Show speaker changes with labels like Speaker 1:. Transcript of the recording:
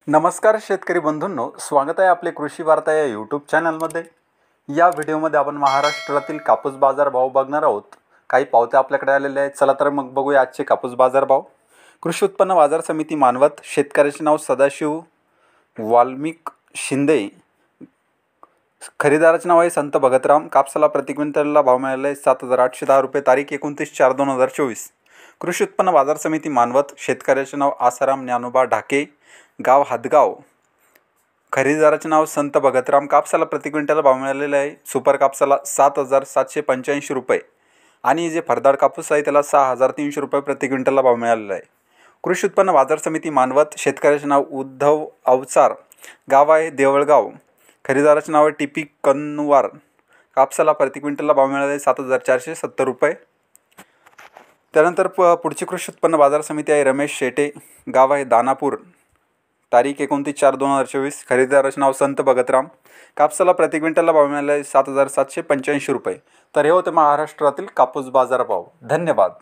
Speaker 1: नमस्कार शेतकरी बंधूंनो, स्वागत आहे आपले कृषी वार्ता या यूट्यूब चॅनलमध्ये। या व्हिडिओमध्ये आपण महाराष्ट्रातील कापूस बाजार भाव बघणार आहोत। काही पावत्या आपल्याकडे आलेल्या आहेत। चला तर मग बघूया आजचे कापूस बाजार भाव। कृषी उत्पन्न बाजार समिती मानवत, शेतकऱ्याचे नाव सदाशिव वाल्मिक शिंदे, खरेदीदाराचे नाव आहे संत भगतराम। कापसाला प्रति क्विंटलला भाव मिळाला आहे 7,810 रुपये, तारीख 29/4/2024। कृषी उत्पन्न बाजार समिती मानवत, शेतकऱ्याचे नाव आसाराम ज्ञानोबा ढाके, गाव हादगाव, खरेदीदाराचे नाव संत भगतराम। कापसाला प्रति क्विंटल भाव मिळालेला आहे सुपर कापसाला 7,785 रुपये आणि जे फरदाड कापूस आहे त्याला 6,300 रुपये प्रति क्विंटलला भाव मिळालेला आहे। कृषी उत्पन्न बाजार समिती मानवत, शेतकऱ्याचे नाव उद्धव अवचार, गाव आहे देवळगाव, खरेदीदाराचे नाव आहे टीपी कन्नवार। कापसाला प्रति क्विंटलला भाव मिळाला आहे 7,470 रुपये। त्यानंतर पुढची कृषी उत्पन्न बाजार समिती आहे रमेश शेटे, गाव आहे दानापूर, तारीख 29/4/2024, खरेदीदाराचे नाव संत भगतराम। कापसाला प्रति क्विंटलला भाव मिळाला आहे 7,785 रुपये। तर हे होते महाराष्ट्रातील कापूस बाजार भाव। धन्यवाद।